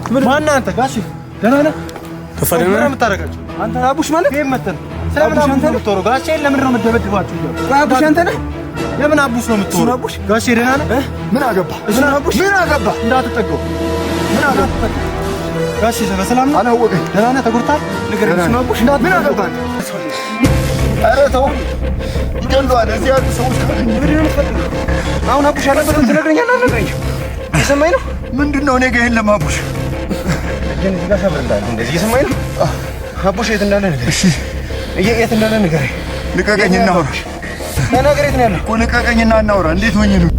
ማን አንተ ጋሽ ደህና ነህ? ተፈደና የምታረጋቸው አንተ አቡሽ ማለት ይሄ መተን ስለምን አንተ ነው ጋሽ ለምን ነው የምትደበድባችሁ? አቡሽ አንተ ነህ? የምን አቡሽ ነው የምትወሩ? አቡሽ ጋሽ ደህና ነህ? ምን አገባ? ምን አቡሽ ምን አገባ? እንዳትጠገው ምን አገባ? ጋሽ በሰላም ነው? አላወቀኝ ደህና ነህ? ተጎድተሃል? ንገረኝ። ምን አቡሽ ምን አገባ? ኧረ ተው ይገሉሃል። እዚህ ያሉ ሰዎች ምንድን ነው የምትፈልገው? አሁን አቡሽ ያለበትን ትነግረኛለህ? አልነግረኝም። እየሰማኝ ነው? ምንድን ነው እኔ ጋር የለም አቡሽ ግን እዚህ ጋር ሰብር እንዳለ እንደዚህ እየሰማኝ ነው? አቡሽ የት እንዳለ ንገረኝ። እሺ የት እንዳለ ንገረኝ። ልቀቀኝና እናውራ። ተናገር። የት ነው ያለው? እኮ ልቀቀኝና እናውራ። እንዴት ሆኜ ነው?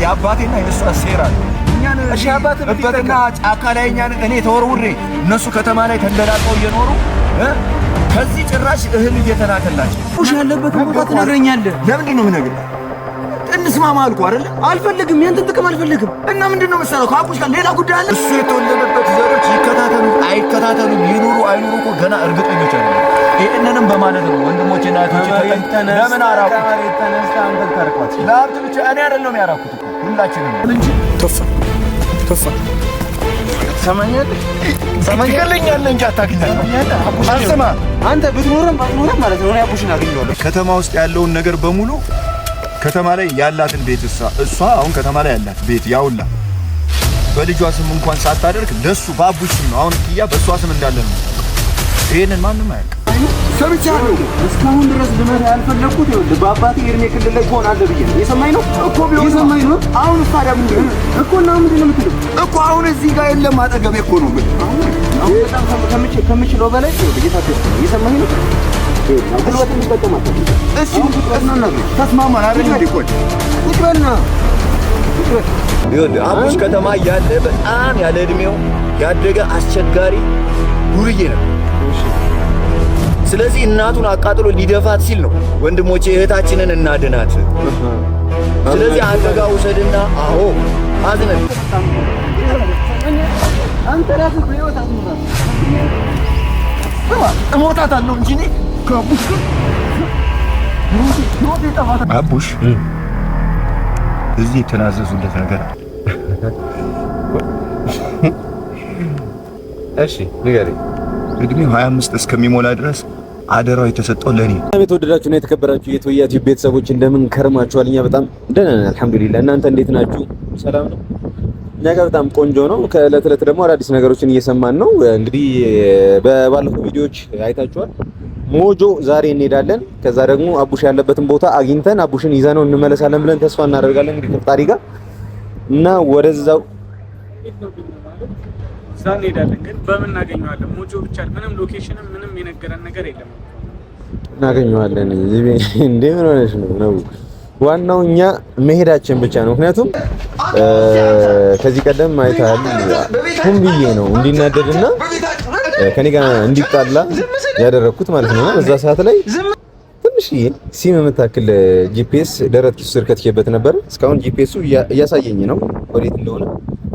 የአባቴና የእሷ ሴራ ነው። እሺ አባቴ በትና ጫካ ላይ እኔ ተወርውሬ እነሱ ከተማ ላይ ተንደላቀው እየኖሩ ከዚህ ጭራሽ እህል እየተላከላቸው ቡሽ ያለበት ቦታ ትነግረኛለህ? ለምንድን ነው የምነግርህ? እንስማማ አልኩህ አይደል? አልፈልግም፣ ያንተን ጥቅም አልፈልግም። እና ምንድን ነው መሰለህ ከአቡሽ ጋር ሌላ ጉዳይ አለ። እሱ የተወለደበት ዘሮች ይከታተሉ አይከታተሉ ይኑሩ አይኑሩ እኮ ገና እርግጠኞች አይደለም። ይሄንንም በማለት ነው ወንድሞቼና እህቶቼ ለምን አራቁ ተነስታ አንተ ታርቋት ለአብት ብቻ እኔ አይደለም ያራኩት እኮ ሁላችንም እንጂ ቶፋ ሰማኛለህ እንጂ አታግኛለህ። አልሰማ አንተ ብትኖርም ባትኖርም ማለት ነው አቡሽን አገኘዋለሁ። ከተማ ውስጥ ያለውን ነገር በሙሉ ከተማ ላይ ያላትን ቤት እሷ አሁን ከተማ ላይ ያላት ቤት ያውላ በልጇ ስም እንኳን ሳታደርግ ለሱ በአቡሽ ስም ነው። አሁን ያ በሷ ስም እንዳለ ነው። ይሄንን ማንም አያውቅም። ሰምቻለሁ። እስካሁን ድረስ ልመታ ያልፈለኩት ይኸውልህ በአባቴ የእድሜ ክልል ላይ ትሆናለህ ብዬ ነው። የሰማኝ ነው እኮ ቢሆን የሰማኝ ነው። አሁን ታዲያ ምንድን ነው እኮ እና ምንድን ነው የምትለው እኮ? አሁን እዚህ ጋር የለም አጠገቤ እኮ ነው። አሁን በጣም ከምችለው በላይ እየታገስኩ ነው። የሰማኝ ነው። ጉልበት እንጠቀማለን። እሺ ተስማማን አይደል? እንዲቆይ ቁጭ በልና ይኸውልህ አቡሽ ከተማ እያለ በጣም ያለ እድሜው ያደገ አስቸጋሪ ዱርዬ ነው። ስለዚህ እናቱን አቃጥሎ ሊደፋት ሲል ነው ወንድሞቼ እህታችንን እናድናት። ስለዚህ አንተ ጋር ውሰድና አዎ አዝነን አንተ ራስህ በህይወት አትሞታም። እሞታታለሁ እንጂ እኔ ከአቡሽ አቡሽ እዚህ የተናዘዙለት ነገር እሺ ንገረኝ። እድሜው 25 እስከሚሞላ ድረስ አደራው የተሰጠው ለኔ። የተወደዳችሁና የተከበራችሁ የቶያቲ ቤተሰቦች እንደምን ከርማችኋል? እኛ በጣም ደህና ነን አልሐምዱሊላህ። እናንተ እንዴት ናችሁ? ሰላም ነው? እኛ ጋር በጣም ቆንጆ ነው። ከእለት እለት ደግሞ አዳዲስ ነገሮችን እየሰማን ነው። እንግዲህ በባለፈው ቪዲዮዎች አይታችኋል። ሞጆ ዛሬ እንሄዳለን። ከዛ ደግሞ አቡሽ ያለበትን ቦታ አግኝተን አቡሽን ይዘነው እንመለሳለን ብለን ተስፋ እናደርጋለን እንግዲህ ከፈጣሪ ጋር እና ወደዛው እንሄዳለን። ግን በምን እናገኘዋለን? ሞጆ ብቻ ምንም ሎኬሽንም ምንም የነገረን ነገር የለም። እናገኘዋለን እንዴ? ምን ሆነሽ ነው? ዋናው እኛ መሄዳችን ብቻ ነው። ምክንያቱም ከዚህ ቀደም አይታል ሁን ብዬ ነው እንዲናደድና ከኔ ጋር እንዲጣላ ያደረኩት ማለት ነው። በዛ ሰዓት ላይ ትንሽዬ ሲም የምታክል ጂፒኤስ ደረት ኪሱ ስር ከትቼበት ነበር። እስካሁን ጂፒኤሱ እያሳየኝ ነው ወዴት እንደሆነ።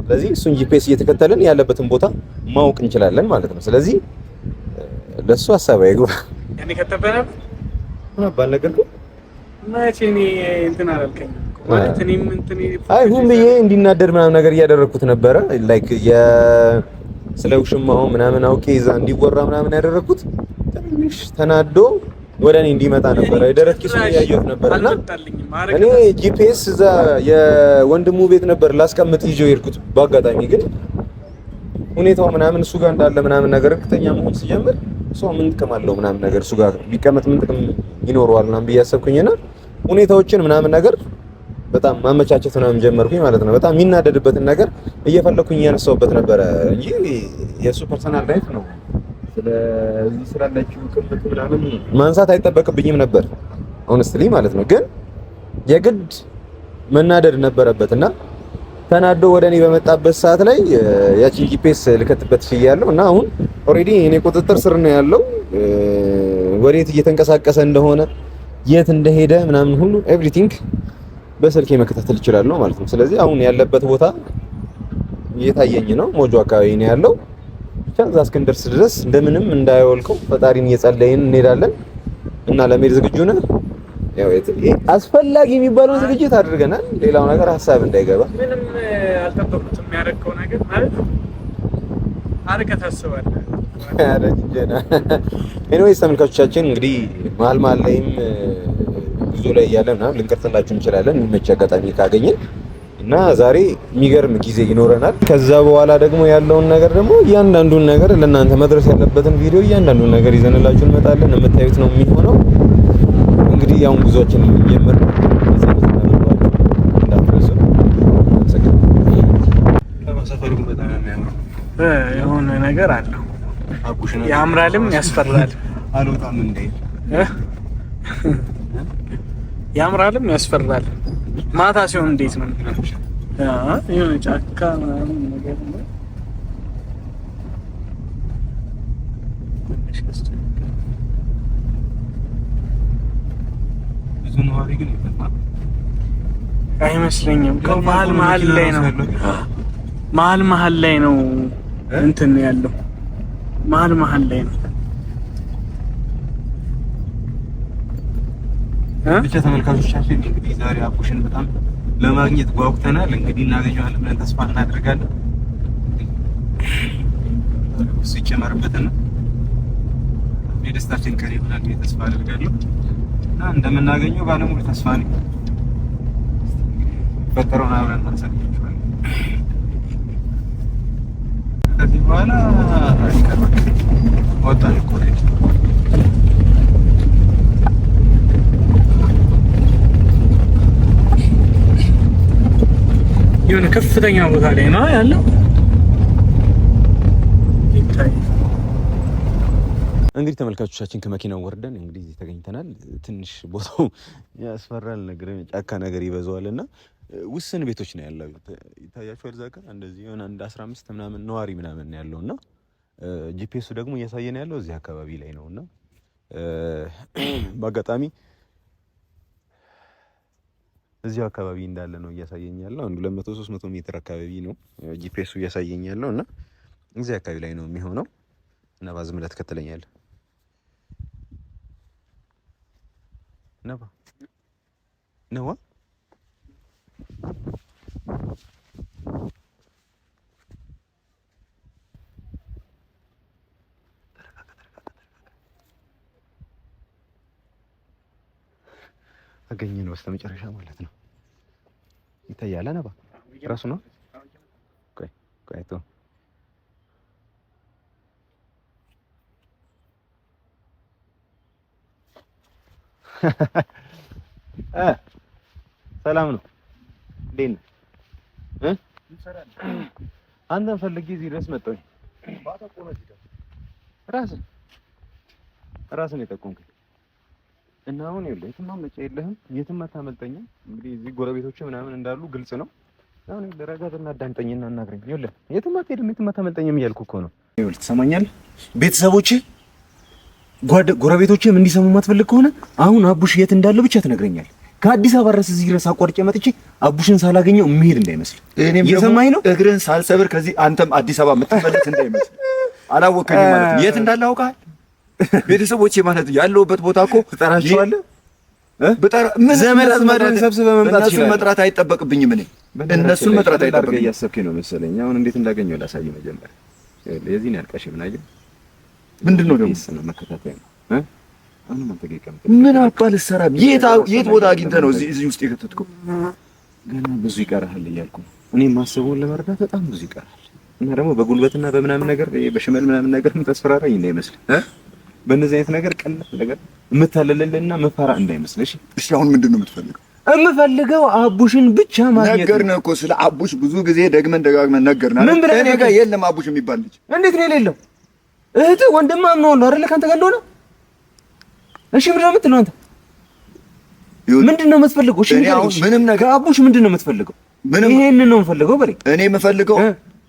ስለዚህ እሱን ጂፒኤስ እየተከተልን ያለበትን ቦታ ማወቅ እንችላለን ማለት ነው። ስለዚህ ለሱ ሐሳብ አይግባ ያኔ ከተበነ ምን አባል ነገር ነው ማቼ እኔ እንትን አላልከኝ ማለት እኔም እንትን ሁን ብዬ እንዲናደድ ምናምን ነገር እያደረኩት ነበረ። ላይክ ስለ ውሽማው ምናምን አውቄ እዛ እንዲወራ ምናምን ያደረኩት ትንሽ ተናዶ ወደ እኔ እንዲመጣ ነበር። የደረት ኪሱ ያየሁት ነበርና እኔ ጂፒኤስ እዛ የወንድሙ ቤት ነበር ላስቀምጥ ይዤው የሄድኩት። በአጋጣሚ ግን ሁኔታው ምናምን እሱ ጋር እንዳለ ምናምን ነገር እርግጠኛ መሆን ሲጀምር እሱ ምን ጥቅም አለው ምናምን ነገር እሱ ጋር ቢቀመጥ ምን ጥቅም ይኖረዋል ምናምን ብዬ አሰብኩኝና ሁኔታዎችን ምናምን ነገር በጣም ማመቻቸት ምናምን ጀመርኩኝ ማለት ነው። በጣም የሚናደድበትን ነገር እየፈለኩኝ ያነሳውበት ነበረ እንጂ የሱ ፐርሰናል ላይፍ ነው። ስለዚህ ስላለችው ቅምጥ ምናምን ማንሳት አይጠበቅብኝም ነበር ሆነስትሊ ማለት ነው። ግን የግድ መናደድ ነበረበትና ተናዶ ወደ እኔ በመጣበት ሰዓት ላይ ያቺን ጂፒኤስ ልከትበት ይያለው እና አሁን ኦሬዲ እኔ ቁጥጥር ስር ነው ያለው። ወዴት እየተንቀሳቀሰ እንደሆነ የት እንደሄደ ምናምን ሁሉ ኤቭሪቲንግ በስልኬ መከታተል እችላለሁ ማለት ነው። ስለዚህ አሁን ያለበት ቦታ እየታየኝ ነው። ሞጆ አካባቢ ነው ያለው። ብቻ እዛ እስክንደርስ ድረስ እንደምንም እንዳይወልቀው ፈጣሪን እየጸለይን እንሄዳለን እና ለመሄድ ዝግጁ ነን። ያው አስፈላጊ የሚባለው ዝግጅት አድርገናል። ሌላው ነገር ሀሳብ እንዳይገባ ምንም አልጠበቁትም። የሚያደርገው ነገር ማለት አርቀህ ታስባለህ። አረጀና ኤኒዌይስ ተመልካቾቻችን እንግዲህ መሀል ላይም ጉዞ ላይ እያለን ምናምን ልንቀርጽላችሁ እንችላለን የሚመች አጋጣሚ ካገኘን እና ዛሬ የሚገርም ጊዜ ይኖረናል። ከዛ በኋላ ደግሞ ያለውን ነገር ደግሞ እያንዳንዱን ነገር ለእናንተ መድረስ ያለበትን ቪዲዮ እያንዳንዱን ነገር ይዘንላችሁ እንመጣለን። የምታዩት ነው የሚሆነው። እንግዲህ ያው ጉዞአችን ጀምር የሆነ ነገር አለው። ያምራልም ያስፈራል። አልወጣም እንዴ? ያምራልም ያስፈራል። ማታ ሲሆን እንዴት ነው? የሆነ ጫካ ምናምን ነገር ነው። ብዙ ነዋሪ ግን ይፈታል አይመስለኝም። መሀል ላይ ነው። መሀል ላይ ነው እንትን ያለው መሀል ላይ ነው። ብቻ ተመልካቾቻችን እንግዲህ ዛሬ አቡሽን በጣም ለማግኘት ጓጉተናል። እንግዲህ እናገኘዋለን ብለን ተስፋ እናደርጋለን። ሲጨመርበትና የደስታችን ቀን ይሆናል ብዬ ተስፋ አደርጋለሁ እና እንደምናገኘው ባለሙሉ ተስፋ ነኝ። ፈጠረውን አብረን እናሳያችኋለን። ከዚህ በኋላ ወጣን እኮ የሆነ ከፍተኛ ቦታ ላይ ነው ያለው። እንግዲህ ተመልካቾቻችን ከመኪናው ወርደን እንግዲህ እዚህ ተገኝተናል። ትንሽ ቦታው ያስፈራል፣ ነገር ጫካ ነገር ይበዛዋልና ውስን ቤቶች ነው ያለው። ይታያችኋል እዛ ጋር እንደዚህ የሆነ አንድ 15 ምናምን ነዋሪ ምናምን ነው ያለውና ጂፒኤሱ ደግሞ እያሳየን ያለው እዚህ አካባቢ ላይ ነውና በአጋጣሚ እዚህ አካባቢ እንዳለ ነው እያሳየኝ ያለው። አንድ 200-300 ሜትር አካባቢ ነው ጂፒኤሱ እያሳየኝ ያለው እና እዚህ አካባቢ ላይ ነው የሚሆነው እና ባዝም ብለህ ትከተለኛለህ። ነዋ አገኘ ነው በስተመጨረሻ ማለት ነው። ይታያል ነባ ራሱ ነው። ቆይ ሰላም ነው። እንዴት ነህ? አንተን ፈልጌ እዚህ ድረስ መጣሁ። ራስን የጠቆምከኝ እና አሁን ይኸውልህ የትም ማምለጫ የለህም፣ የትም አታመልጠኝም። እንግዲህ እዚህ ጎረቤቶች ምናምን እንዳሉ ግልጽ ነው። አሁን ደረጋትና አዳምጠኝና አናግረኝ። ይኸውልህ የትም አትሄድም፣ የትም አታመልጠኝም እያልኩ እኮ ነው። ይኸውልህ ትሰማኛለህ? ቤተሰቦችህ ጎረቤቶችህም እንዲሰሙ የማትፈልግ ከሆነ አሁን አቡሽ የት እንዳለ ብቻ ትነግረኛለህ። ከአዲስ አበባ ድረስ እዚህ ድረስ አቋርጬ መጥቼ አቡሽን ሳላገኘው የምሄድ እንዳይመስል። እየሰማኝ ነው? እግርን ሳልሰብር ከዚህ አንተም አዲስ አበባ የምትመለስ እንዳይመስል። አላወቀኝም ማለት ነው። የት እንዳለ አውቃለህ? ቤተሰቦቼ ማለት ያለውበት ቦታ እኮ ትጠራቸዋለህ። ዘመድ አዝማድን ሰብስበህ መምጣት ይችላል። እነሱን መጥራት አይጠበቅብኝም። እነሱን መጥራት አይጠበቅብኝም። እያሰብከኝ ነው መሰለኝ። አሁን እንዴት እንዳገኘው ላሳይ መጀመሪያ። የዚህን ያልቀሽ ምን አየህ? ምንድነው ደግሞ ነው መከታተያ ነው። አሁን አንተ ገይቀም ምን አባል ሰራ የት ቦታ አግኝተህ ነው እዚህ ውስጥ የከተትከው? ገና ብዙ ይቀርሃል እያልኩ እኔ ማሰቡን ለመረዳት በጣም ብዙ ይቀርሃል። እና ደግሞ በጉልበትና በምናምን ነገር በሽመል ምናምን ነገር ተስፈራራኝ እንዳይመስል በእነዚህ አይነት ነገር ቀላል ነገር የምታለለልና መፈራ እንዳይመስልሽ። እሺ አሁን ምንድነው የምትፈልገው? የምፈልገው አቡሽን ብቻ ማግኘት። ነገርነህ እኮ ስለ አቡሽ ብዙ ጊዜ ደጋግመን ነገርና እኔ ጋር የለም አቡሽ የሚባል ልጅ። እንዴት ነው የሌለው? እህት ወንድም አምነው ነው አይደል? ካንተ ጋር እንደሆነ እሺ ምንድነው የምትለው አንተ? ምንድነው የምትፈልገው? እሺ ምንም ነገር ከአቡሽ ምንድነው የምትፈልገው? ይሄንን ነው የምፈልገው በለኝ። እኔ የምፈልገው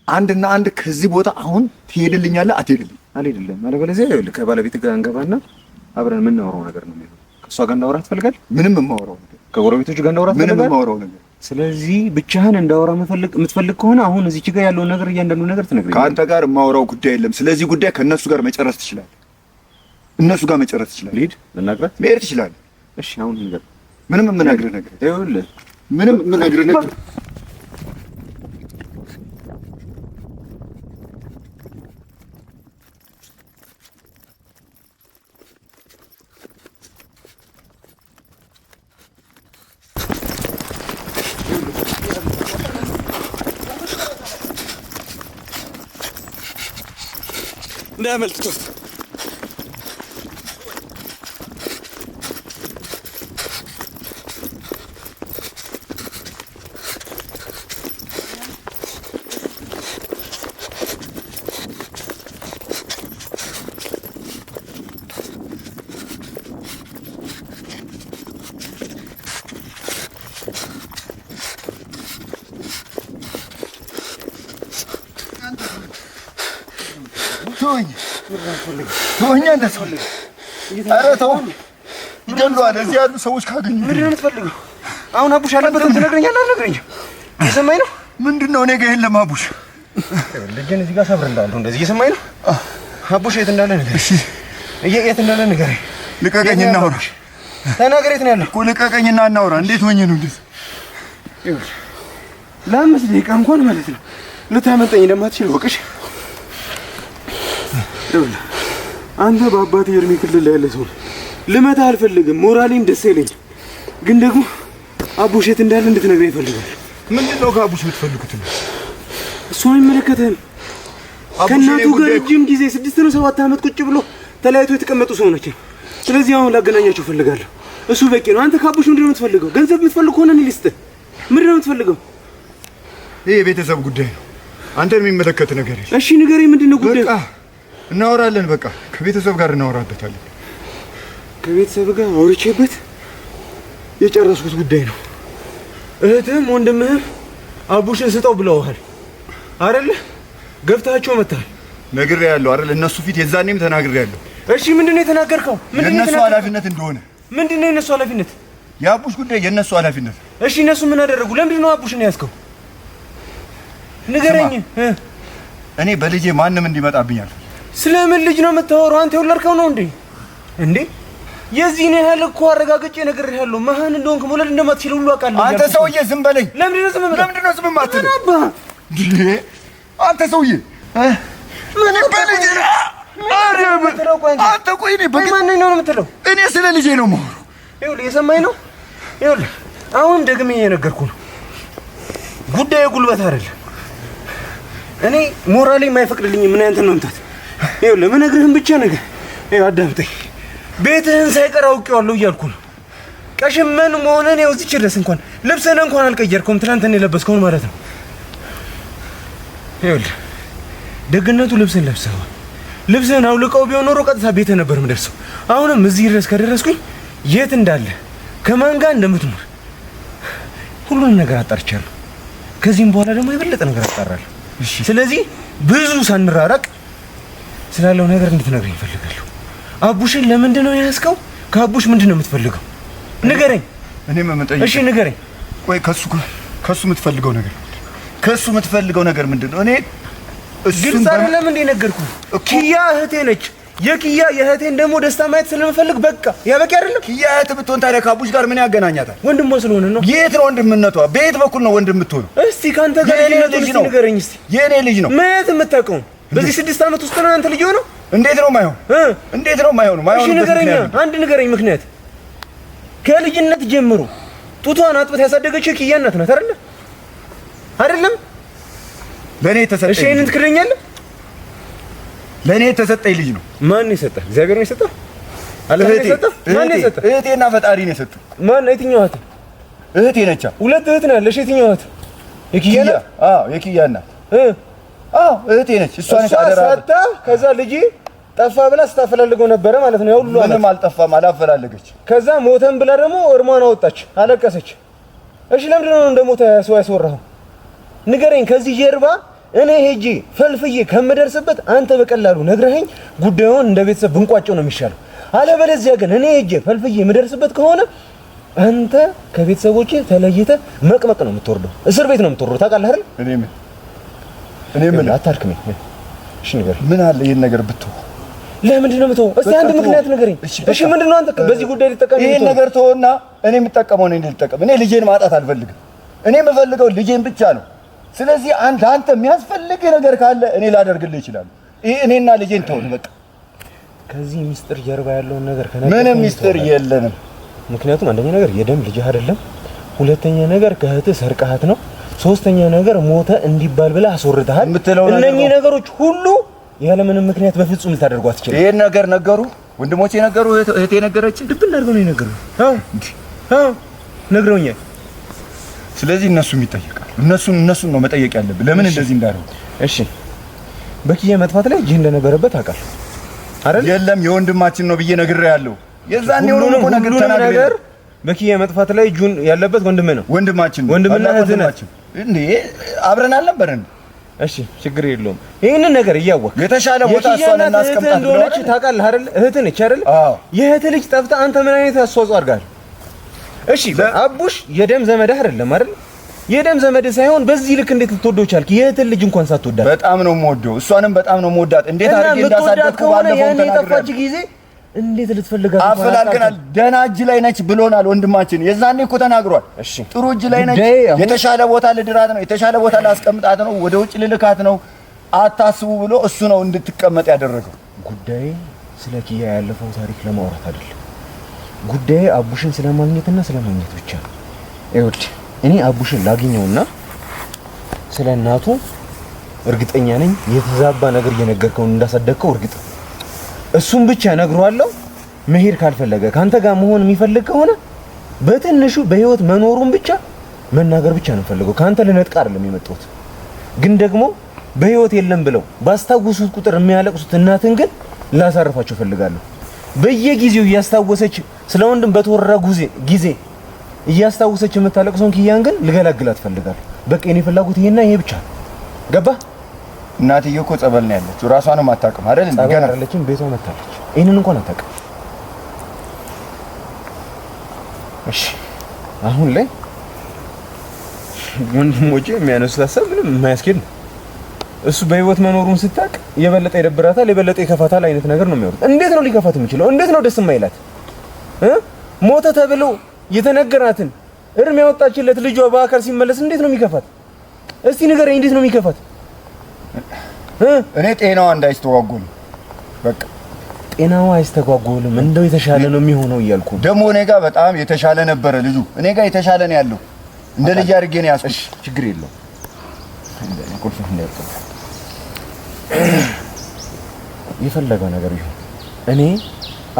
አንድና አንድ ከዚህ ቦታ አሁን ትሄድልኛለህ? አትሄድልኝ? አልሄድልህም። አለበለዚያ ከባለቤት ጋር እንገባና አብረን የምናወራው ነገር ነው የሚሆነው። ከእሷ ጋር እንዳወራ ትፈልጋለህ? ምንም የማወራው ነገር ከጎረቤቶች ጋር እንዳወራ ምንም የማወራው ነገር። ስለዚህ ብቻህን እንዳወራ የምትፈልግ ከሆነ አሁን እዚች ጋር ያለውን ነገር እያንዳንዱ ነገር ትነግረኛለህ። ከአንተ ጋር የማወራው ጉዳይ የለም። ስለዚህ ጉዳይ ከእነሱ ጋር መጨረስ ትችላለህ። እነሱ ጋር መጨረስ ትችላለህ። ልሂድ ልናግራት? መሄድ ትችላለህ። እሺ አሁን ንገር። ምንም የምነግርህ ነገር ይኸውልህ፣ ምንም የምነግርህ ነገር እንዳያመልጥቶት ተወኝ አንተ ሰው። ኧረ ተው ይገሉሃል። እዚህ ያሉ ሰዎች ካገኙ ምንድን ነው የምትፈልገው? አሁን አቡሽ ያለበትን ትነግረኛለህ አልነግረኝም? እየሰማኝ ነው? ምንድን ነው እኔ ጋር የለም አቡሽ። ልጄን እዚህ ጋር ሰብሬልሃለሁ። እንደዚህ እየሰማኝ ነው? አቡሽ የት እንዳለ ንገረኝ። የት እንዳለ ንገረኝ። ልቀቀኝ እናውራ። ተናገር። የት ነው ያለው እኮ? ልቀቀኝና እናውራ። እንዴት ሆኜ ነው እንደዚህ? ለአምስት ደቂቃ እንኳን ማለት ነው ልታመልጠኝ እንደማትችል ወቅሽ። አንተ በአባቴ እድሜ ክልል ላይ ያለ ሰው ልመታህ አልፈልግም። ሞራሌም ደስ አይለኝም። ግን ደግሞ አቡሽ የት እንዳለ እንድትነግረኝ ይፈልጋል። ምንድን ነው ከአቡሽ የምትፈልጉት? እሱ አይመለከትህም። ከእናቱ ጋር ረጅም ጊዜ 6 ነው 7 ዓመት ቁጭ ብሎ ተለያይቶ የተቀመጡ ሰው ናቸው። ስለዚህ አሁን ላገናኛቸው እፈልጋለሁ። እሱ በቂ ነው። አንተ ከአቡሽ ምንድን ነው የምትፈልገው? ገንዘብ የምትፈልግ ከሆነ እኔ ልስጥህ። ምንድን ነው የምትፈልገው? ይሄ የቤተሰብ ጉዳይ ነው። አንተን የሚመለከት ነገር የለም። እሺ ንገረኝ፣ ምንድን ነው ጉዳዩ? በቃ እናወራለን። በቃ ከቤተሰብ ጋር እናወራበታለን። ከቤተሰብ ጋር አውርቼበት የጨረስኩት ጉዳይ ነው። እህትህም ወንድምህም አቡሽን ስጠው ብለውሃል አይደል? ገብታቸው መጣል ነግሬያለሁ አይደል? እነሱ ፊት የዛኔም ተናግሬያለሁ። እሺ ምንድን ነው የተናገርከው? የእነሱ ኃላፊነት እንደሆነ። ምንድን ነው የእነሱ ኃላፊነት? የአቡሽ ጉዳይ የእነሱ ኃላፊነት። እሺ እነሱ ምን አደረጉ? ለምንድን ነው አቡሽን ያዝከው? ንገረኝ። እኔ በልጄ ማንም እንዲመጣብኛል። ስለምን ልጅ ነው የምታወራው? አንተ የወለድከው ነው እንዴ? የዚህን ያህል እኮ አረጋግጬ ነግሬሃለሁ። መሀን እንደሆንክ መውለድ እንደማትችል ሁሉ አውቃለሁ። አንተ ሰውዬ ዝም በለኝ። ለምንድን ነው ዝም የምልህ? ለምንድን ነው ዝም የማትለው? አንተ ሰውዬ ምን በልጄ አንተ ቆይ እኔ ማንንም ነው የምትለው? እኔ ስለ ልጄ ነው የማወራው። ይኸውልህ የሰማኝ ነው። ይኸውልህ አሁን ደግሜ እየነገርኩህ ነው። ጉዳዩ ጉልበት አይደለም። እኔ ሞራሌ የማይፈቅድልኝ ምን አይነት ነው እንታት። ይኸውልህ የምነግርህን ብቻ ነገር ይኸው አዳምጠኝ። ቤትህን ሳይቀር አውቄዋለሁ እያልኩህ ነው። ቀሽመን መሆንህን ይኸው እዚች ድረስ እንኳን ልብስህን እንኳን አልቀየርከውም። ትናንት እኔ የለበስከውን ማለት ነው። ይኸውልህ ደግነቱ ልብስህን ለብሰኸዋል። ልብስህን አውልቀው ቢሆን ኖሮ ቀጥታ ቤትህ ነበር የምደርሰው። አሁንም እዚህ ድረስ ከደረስኩኝ የት እንዳለ ከማን ጋር እንደምትኖር ሁሉንም ነገር አጣርቻለሁ። ከዚህም በኋላ ደግሞ የበለጠ ነገር አጣራለሁ። ስለዚህ ብዙ ሳንራራቅ ስላለው ነገር እንድትነግረኝ እፈልጋለሁ። አቡሽን ለምንድን ነው የያዝከው? ከአቡሽ ምንድን ነው የምትፈልገው? ንገረኝ። እኔም የምጠይቀው እሺ ንገረኝ። ቆይ ከሱ የምትፈልገው ነገር ምንድን ነው? እኔ ግልጽ አይደለም እንደ ነገርኩህ። ኪያ እህቴ ነች። የእህቴን ደግሞ ደስታ ማየት ስለምፈልግ በቃ ያበቂ አይደለም? ኪያ እህት ብትሆን ታዲያ ከአቡሽ ጋር ምን ያገናኛታል? ወንድሟ ስለሆነ ነው። የት ነው ወንድምነቷ? በየት በኩል ነው ወንድም የምትሆነው? እስቲ ካንተ ጋር ንገረኝ እስቲ። የኔ ልጅ ነው። ማየት የምታውቀው በዚህ 6 ዓመት ውስጥ ነው አንተ ልጅ ሆነው? እንዴት ነው የማይሆን? እንዴት ነው የማይሆነው? እሺ ንገረኝ፣ አንድ ንገረኝ ምክንያት። ከልጅነት ጀምሮ ጡቷን አጥብታ ያሳደገችው ኪያ እናት ናት አይደለም? ለኔ ተሰጠኝ። እሺ እኔን ትክደኛለህ? ለኔ የተሰጠኝ ልጅ ነው። ማን ነው የሰጠህ? እግዚአብሔር ነው የሰጠህ? አላህ ነው የሰጠህ? ማን ነው የሰጠህ? እህቴና ፈጣሪ ነው የሰጠህ። ማን? የትኛው እህት? እህቴ ነች። ሁለት እህት ነው ያለሽ። የትኛው እህት? የኪያ ናት? አዎ የኪያ ናት። አዎ እህቴ ነች። እሷ ነች አደራ ሰጣ። ከዛ ልጅ ጠፋ ብላ ስታፈላልገው ነበረ ማለት ነው። ያው ሁሉ ምንም አልጠፋም፣ አላፈላለገች። ከዛ ሞተን ብላ ደግሞ እርሟን አወጣች፣ አለቀሰች። እሺ ለምንድን ነው እንደሞተ ሰው ያስወራኸው? ንገረኝ። ከዚህ ጀርባ እኔ ሄጄ ፈልፍዬ ከምደርስበት አንተ በቀላሉ ነግረኸኝ ጉዳዩን እንደ ቤተሰብ ብንቋጨው ነው የሚሻለው። አለበለዚያ ግን እኔ ሄጄ ፈልፍዬ የምደርስበት ከሆነ አንተ ከቤተሰቦቼ ተለይተህ መቅመቅ ነው የምትወርደው፣ እስር ቤት ነው የምትወርደው። ታውቃለህ አይደል? እኔ ምን አታርክመኝ። እሺ ነገር ምን አለ ይሄን ነገር ብትው? ለምንድን ነው የምትወው? እስቲ አንድ ምክንያት ንገረኝ። እሺ ምንድነው አንተ በዚህ ጉዳይ ልትጠቀም? ይሄን ነገር ተወውና እኔ የምጠቀመው ነው ልጠቀም። እኔ ልጄን ማጣት አልፈልግም። እኔ የምፈልገው ልጄን ብቻ ነው። ስለዚህ አንተ የሚያስፈልግ ነገር ካለ እኔ ላደርግልህ ይችላል። ይሄ እኔና ልጄን ተውን በቃ። ከዚህ ሚስጥር ጀርባ ያለውን ነገር ከነገር ምንም ሚስጥር የለንም። ምክንያቱም አንደኛ ነገር የደም ልጅህ አይደለም፣ ሁለተኛ ነገር ከእህትህ ሰርቀሃት ነው፣ ሶስተኛ ነገር ሞተ እንዲባል ብለህ አስወርደሃል። እነኚህ ነገሮች ሁሉ ያለ ምንም ምክንያት በፍጹም ልታደርጉ አትችልም። ይሄን ነገር ነገሩ ወንድሞቼ ነገሩ፣ እህቴ ነገረች። ድብን አድርገው ነው የነገሩኝ። አዎ ነግረውኛል። ስለዚህ እነሱም ይጠየቃሉ። እነሱን ነው መጠየቅ ያለብን ለምን እንደዚህ እንዳደረጉ። እሺ በኪያ መጥፋት ላይ እጅህ እንደነበረበት አውቃለሁ አይደል? የለም የወንድማችን ነው ብዬ ነግሬሃለሁ። የዛኔ ሁሉ ነገር በኪያ መጥፋት ላይ እጁን ያለበት ወንድምህ ነው። ወንድምና እህትህ ናቸው እንዴ? አብረን አልነበረን? እሺ ችግር የለውም። ይሄንን ነገር እያወቅህ የተሻለ ቦታ እሷን እናስቀምጣት እንደሆነች ታውቃለህ አይደል? እህትህ ነች አይደል? የእህትህ ልጅ ጠፍታ አንተ ምን አይነት አስተዋጽኦ አድርጋለህ? እሺ አቡሽ የደም ዘመድህ አይደለም አይደል? የደም ዘመድ ሳይሆን በዚህ ልክ እንዴት ልትወደው ቻልክ? የእህትህ ልጅ እንኳን ሳትወዳት። በጣም ነው የምወደው፣ እሷንም በጣም ነው የምወዳት። እንዴት አድርጌ እንዳሳደግኩ ባለፈው ተናግሬ የጠፋች ጊዜ እንዴት ልትፈልጋት አፈላልገናል። ደህና እጅ ላይ ነች ብሎናል ወንድማችን። የዛኔ እኮ ተናግሯል። እሺ ጥሩ እጅ ላይ ነች፣ የተሻለ ቦታ ልድራት ነው፣ የተሻለ ቦታ ላስቀምጣት ነው፣ ወደ ውጭ ልልካት ነው፣ አታስቡ ብሎ እሱ ነው እንድትቀመጥ ያደረገው። ጉዳይ ስለ ኪያ ያለፈው ታሪክ ለማውራት አይደለም። ጉዳይ አቡሽን ስለማግኘትና ስለማግኘት ብቻ ነው። ይኸውልህ እኔ አቡሽን ላገኘውና ስለ እናቱ እርግጠኛ ነኝ የተዛባ ነገር እየነገርከው እንዳሳደግከው እርግጥ እሱም ብቻ ነግሯለሁ። መሄድ ካልፈለገ ካንተ ጋር መሆን የሚፈልግ ከሆነ በትንሹ በህይወት መኖሩን ብቻ መናገር ብቻ ነው ፈልገው። ካንተ ልነጥቅ አይደለም የመጣሁት። ግን ደግሞ በህይወት የለም ብለው ባስታውሱት ቁጥር የሚያለቅሱት እናትን ግን ላሳርፋቸው ፈልጋለሁ። በየጊዜው እያስታወሰች ስለ ወንድም በተወራ ጊዜ እያስታወሰች የምታለቅሰውን ኪያን ግን ልገላግላት ፈልጋለሁ። በቃ የኔ ፍላጎት ይሄና ይሄ ብቻ ገባ? እናትዬ እኮ ጸበል ነው ያለችው፣ ራሷንም አታውቅም አይደል? ገና አይደለችም፣ ቤቷ መታለች። ይሄንን እንኳን አታውቅም። እሺ አሁን ላይ ወንድሞቼ የሚያነሱት ሀሳብ ምንም የማያስኬድ ነው። እሱ በህይወት መኖሩን ስታውቅ የበለጠ ይደብራታል፣ የበለጠ ይከፋታል አይነት ነገር ነው የሚያወሩት። እንዴት ነው ሊከፋት የሚችለው? እንዴት ነው ደስ የማይላት? ሞተ ተብሎ የተነገራትን እርም ያወጣችለት ልጇ በአካል ሲመለስ እንዴት ነው የሚከፋት? እስቲ ንገረኝ፣ እንዴት ነው የሚከፋት? እኔ ጤናዋ እንዳይስተጓጎል በቃ ጤናዋ አይስተጓጎልም፣ እንደው የተሻለ ነው የሚሆነው እያልኩ ደግሞ እኔ ጋር በጣም የተሻለ ነበረ ልጁ። እኔ ጋር የተሻለ ነው ያለው። እንደ ልጅ አድርጌ ነው ያስኩት። ችግር የለውም። ቁልፍ እንዳይጠፋ የፈለገው ነገር ይሁን። እኔ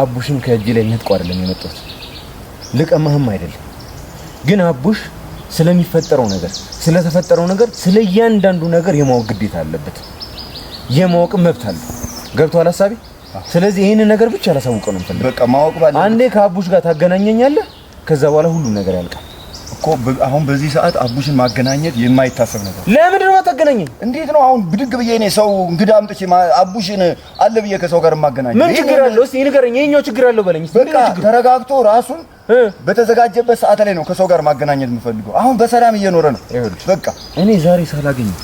አቡሽን ከእጅ ላይ ነጥቆ አይደለም የመጣሁት፣ ልቀማህም አይደለም። ግን አቡሽ ስለሚፈጠረው ነገር ስለተፈጠረው ነገር ስለ እያንዳንዱ ነገር የማወቅ ግዴታ አለበት፣ የማወቅ መብት አለ። ገብቶሃል ሐሳቤ? ስለዚህ ይሄንን ነገር ብቻ ላሳውቀው ነው የምፈልገው። በቃ ማወቅ ባለ አንዴ ከአቡሽ ጋር ታገናኘኛለህ፣ ከዛ በኋላ ሁሉ ነገር ያልቃል እኮ። አሁን በዚህ ሰዓት አቡሽን ማገናኘት የማይታሰብ ነገር። ለምንድን ነው የማታገናኘኝ? እንዴት ነው አሁን ብድግ ብዬ እኔ ሰው እንግዳ አምጥቼ አቡሽን አለ ብዬ ከሰው ጋር ማገናኘት? ምን ችግር አለው? እስቲ ንገረኝ። የኛው ችግር አለው በለኝ። በቃ ተረጋግቶ ራሱን በተዘጋጀበት ሰዓት ላይ ነው ከሰው ጋር ማገናኘት የምፈልገው። አሁን በሰላም እየኖረ ነው። በቃ እኔ ዛሬ ሳላገኘው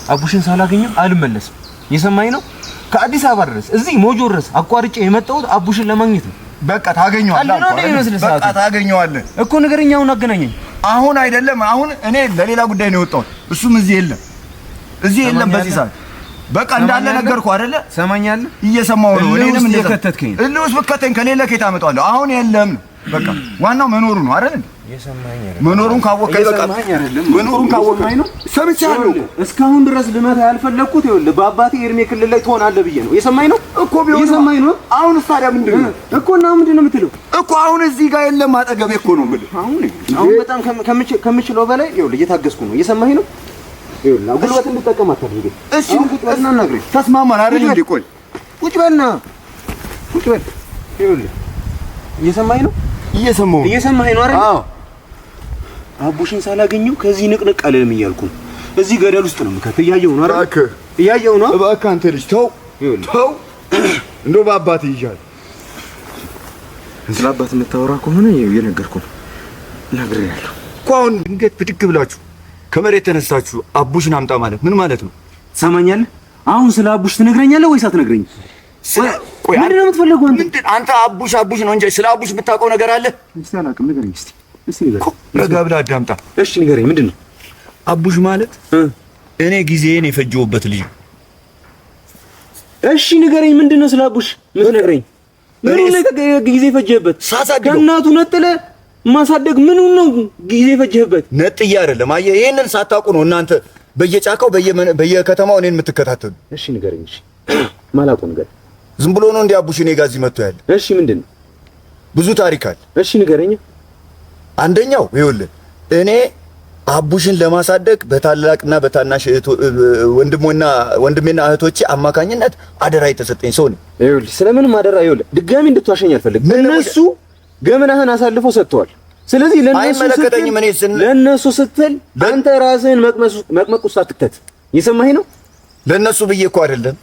አቡሽን ሳላገኘው አልመለስም። የሰማኝ ነው። ከአዲስ አበባ ድረስ እዚህ ሞጆ ድረስ አቋርጬ የመጣሁት አቡሽን ለማግኘት ነው። በቃ ታገኘዋለህ። በቃ ታገኘዋለህ እኮ ንገረኝ። አሁን አገናኘኝ። አሁን አይደለም፣ አሁን እኔ ለሌላ ጉዳይ ነው የወጣሁት። እሱም እዚህ የለም በዚህ ሰዓት። በቃ እንዳለ ነገርኩህ አይደለ? ሰማኛለህ? እየሰማሁ ነው። እኔንም እንደከተትከኝ እልውስ በከተኝ ከሌለ ከየት አመጣዋለሁ? አሁን የለም። በቃ ዋናው መኖሩ ነው አይደል? የሰማኝ አይደል? መኖሩን ካወቀኝ በቃ መኖሩን ካወቀኝ ነው። ሰምቻለሁ። እስካሁን ድረስ ልመታ ያልፈለኩት ይኸውልህ በአባቴ እድሜ ክልል ላይ ትሆናለህ ብዬ ነው። የሰማኝ ነው እኮ ቢሆን የሰማኝ ነው። አሁን ታዲያ ምንድን ነው እኮ? እና ምንድን ነው የምትለው እኮ? አሁን እዚህ ጋር የለም አጠገቤ እኮ ነው የምልህ። አሁን በጣም ከምችለው በላይ ይኸውልህ እየታገስኩ ነው። የሰማኝ ነው። ይኸውልህ ጉልበት እንድጠቀም አታድርገኝ እሺ? ቁጭ ነግሬህ ተስማማን አይደል እንዴ? ቆይ ቁጭ በልና ቁጭ በል። ይኸውልህ እየሰማኝ ነው። እየሰማኝ ነው አይደል? አዎ። አቡሽን ሳላገኘው ከዚህ ንቅንቅ አልልም እያልኩ ነው። እዚህ ገደል ውስጥ ነው የምከተው። እያየሁ ነው አይደል? እያየሁ ነው። እባክህ አንተ ልጅ ተው ተው። እንደው በአባትህ ይያል ስለ አባት የምታወራ ከሆነ እየነገርኩህ ነው። ነግሬያለሁ እኮ። አሁን ድንገት ብድግ ብላችሁ ከመሬት ተነሳችሁ አቡሽን አምጣ ማለት ምን ማለት ነው? ትሰማኛለህ? አሁን ስለ አቡሽ ትነግረኛለህ ወይስ አትነግረኝም? ቆይ ምንድን ነው የምትፈልገው አንተ? አንተ አቡሽ ነው እንጂ ስለ አቡሽ የምታውቀው ነገር አለ? እስቲ አላውቅም፣ ንገረኝ እስቲ ንገረኝ። ረጋ ብለህ አዳምጣ። እሺ ንገረኝ፣ ምንድን ነው አቡሽ ማለት? እኔ ጊዜን የፈጀሁበት ልጅ። እሺ ንገረኝ፣ ምንድን ነው ስለ አቡሽ የምትነግረኝ? ምን ነው ጊዜ የፈጀህበት? ከእናቱ ነጥለህ ማሳደግ ምን ነው ጊዜ የፈጀህበት? ነጥዬ አይደለም። አየህ፣ ይሄንን ሳታውቁ ነው እናንተ በየጫካው በየከተማው እኔን የምትከታተሉ። እሺ ንገረኝ። እሺ ማላውቀው ነገር ዝም ብሎ ነው እንዴ አቡሽ እኔ ጋር እዚህ መጥቶ ያለ? እሺ ምንድን ነው? ብዙ ታሪክ አለ። እሺ ንገረኝ። አንደኛው ይኸውልህ እኔ አቡሽን ለማሳደግ በታላቅና በታናሽ ወንድሜና እህቶቼ አማካኝነት አደራ የተሰጠኝ ሰው ነኝ። ይኸውልህ ስለምንም አደራ ይኸውልህ ድጋሚ እንድትዋሸኝ አልፈልግም። እነሱ ገመናህን አሳልፈው ሰጥተዋል። ስለዚህ ለነሱ ስትል አንተ ራስህን መቅመቅ ውስጥ አትክተት። እየሰማኸኝ ነው? ለነሱ ብዬ እኮ አይደለም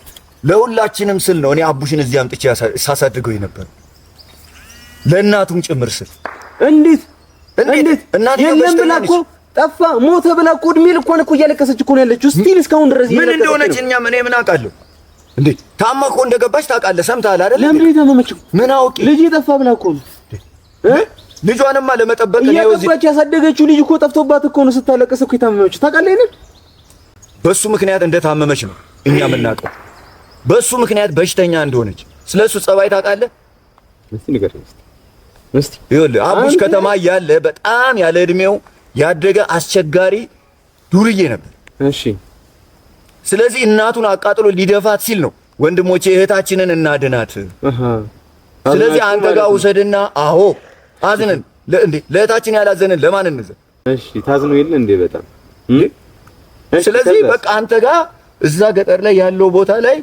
ለሁላችንም ስል ነው እኔ አቡሽን እዚህ አምጥቼ ሳሳድገው የነበር ለእናቱም ጭምር ስል። እንዴት የለም ብላ እኮ ጠፋ ሞተ ብላ እኮ እድሜ ልኳን እኮ እያለቀሰች እኮ ነው ያለችው። ስቲል እስካሁን ድረስ ምን እንደሆነች እኛ ምን አውቃለሁ እንዴ? ታማ እኮ እንደገባች ታውቃለህ፣ ሰምተሃል አይደል? ለምን የታመመችው? ምን አውቄ ልጅ ጠፋ ብላ እኮ ነው ልጇንማ ለመጠበቅ ነው እየገባች ያሳደገችው። ልጅ እኮ ጠፍቶባት እኮ ነው ስታለቀስ እኮ የታመመችው። ታውቃለህ አይደል? በሱ ምክንያት እንደታመመች ነው እኛ የምናውቀው። በሱ ምክንያት በሽተኛ እንደሆነች ስለሱ ጸባይ ታውቃለህ? እስቲ ንገረኝ እስቲ። ይኸውልህ አቡሽ ከተማ እያለ በጣም ያለ እድሜው ያደገ አስቸጋሪ ዱርዬ ነበር። እሺ። ስለዚህ እናቱን አቃጥሎ ሊደፋት ሲል ነው ወንድሞቼ እህታችንን እናድናት፣ ስለዚህ አንተ ጋር ውሰድና አዎ አዝነን እንዴ ለእህታችን ያላዘንን ለማን እንዘን? እሺ ታዝኑ የለ እንዴ በጣም እንዴ። ስለዚህ በቃ አንተ ጋር እዛ ገጠር ላይ ያለው ቦታ ላይ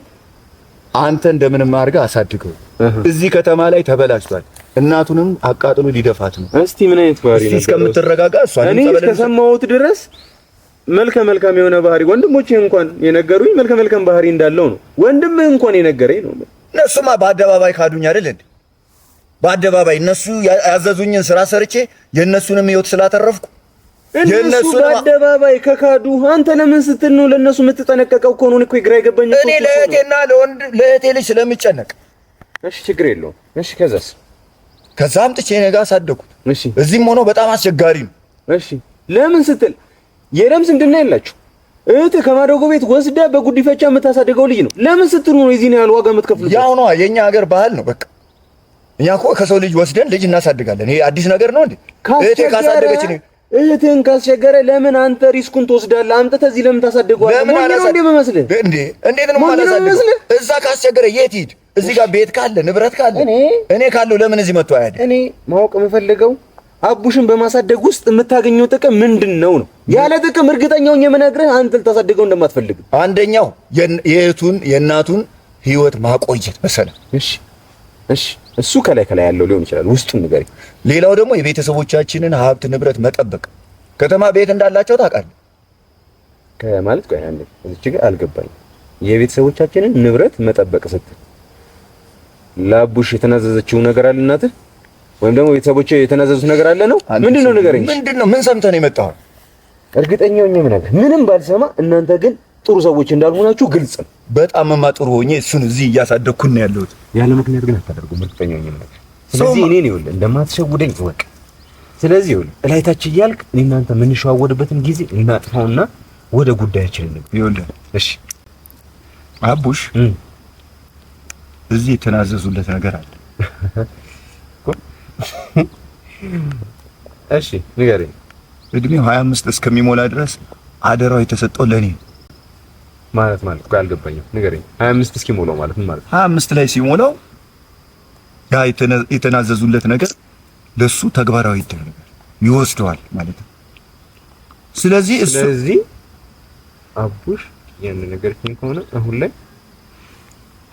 አንተ እንደምንም አድርገህ አሳድገው። እዚህ ከተማ ላይ ተበላሽቷል። እናቱንም አቃጥሎ ሊደፋት ነው። እስቲ ምን አይነት ባህሪ ነው? እስከምትረጋጋ እሷን እኔ እስከሰማሁት ድረስ መልከ መልካም የሆነ ባህሪ ወንድሞችህ እንኳን የነገሩኝ መልከ መልካም ባህሪ እንዳለው ነው። ወንድምህ እንኳን የነገረኝ ነው። እነሱማ በአደባባይ ካዱኝ አይደል እንዴ? በአደባባይ እነሱ ያዘዙኝን ስራ ሰርቼ የእነሱንም ህይወት ስላተረፍኩ የእነሱ በአደባባይ ከካዱ አንተ ለምን ስትል ነው ለእነሱ የምትጠነቀቀው? እኮ ነው እኮ ግራ የገባኝ እኮ እኔ ለእህቴና ለእህቴ ልጅ ስለምጨነቅ። እሺ ችግር የለውም። እሺ ከዛ አምጥቼ እኔ ጋር አሳደኩት። እሺ እዚህም ሆኖ በጣም አስቸጋሪ ነው። እሺ ለምን ስትል የደም ዝምድና የላችሁ እህት ከማደጎ ቤት ወስዳ በጉዲፈቻ የምታሳድገው ልጅ ነው። ለምን ስትሉ ነው የዚህን ያህል ዋጋ የምትከፍሉት? ያው ነው የኛ ሀገር ባህል ነው። በቃ እኛ እኮ ከሰው ልጅ ወስደን ልጅ እናሳድጋለን። ይሄ አዲስ ነገር ነው እንዴ? እህቴ ካሳደገች ነው። እህቴን ካስቸገረ ለምን አንተ ሪስኩን ትወስዳለህ? አምጥተህ እዚህ ለምን ታሳድገዋለህ? ሞኝ ነው እንዴ መመስልህ? እንዴት ነው የማላሳድገው? እዛ ካስቸገረ የት ሂድ? እዚህ ጋር ቤት ካለ ንብረት ካለ እኔ ካለው ለምን እዚህ መጥቶ አያድር? እኔ ማወቅ የምፈልገው አቡሽን በማሳደግ ውስጥ የምታገኘው ጥቅም ምንድን ነው? ያለ ጥቅም እርግጠኛው የምነግርህ አንተ ልታሳድገው እንደማትፈልግ። አንደኛው የእናቱን ህይወት ማቆየት መሰለህ። እሺ እሱ ከላይ ያለው ሊሆን ይችላል፣ ውስጡን ንገረኝ። ሌላው ደግሞ የቤተሰቦቻችንን ሀብት ንብረት መጠበቅ። ከተማ ቤት እንዳላቸው ታውቃለህ ከማለት ቆይ አንዴ እዚህ ጋር አልገባኝም። የቤተሰቦቻችንን ንብረት መጠበቅ ስትል ለአቡሽ የተናዘዘችው ነገር አለ እናትህ ወይም ደግሞ ቤተሰቦቼ የተናዘዙት ነገር አለ ነው? ምንድነው ንገረኝ። ምንድነው? ምን ሰምተህ ነው የመጣኸው? እርግጠኛው ነኝ ምንም ባልሰማ እናንተ ግን ጥሩ ሰዎች እንዳልሆናችሁ ግልጽ ነው። በጣምማ ጥሩ ሆኜ እሱን እዚህ እያሳደግኩ ነው ያለሁት። ያለ ምክንያት ግን አታደርጉም። እርግጠኛው ነኝ ማለት ስለዚህ እኔን ይኸውልህ እንደማትሸውደኝ እወቅ። ስለዚህ ይኸውልህ እላይታች እያልክ እኔ እናንተ የምንሸዋወድበትን ጊዜ እናጥፋውና ወደ ጉዳያችን እንግባ። ይኸውልህ እሺ አቡሽ እዚህ የተናዘዙለት ነገር አለ። እሺ ንገረኝ። እድሜው 25 እስከሚሞላ ድረስ አደራው የተሰጠው ለኔ ማለት እኮ አልገባኝም። ንገረኝ። 25 እስኪሞላው ማለት ምን ማለት? 25 ላይ ሲሞላው ያ የተናዘዙለት ነገር ለሱ ተግባራዊ ይደረጋል፣ ይወስደዋል ማለት ነው። ስለዚህ አቡሽ ያን ነገር ከሆነ አሁን ላይ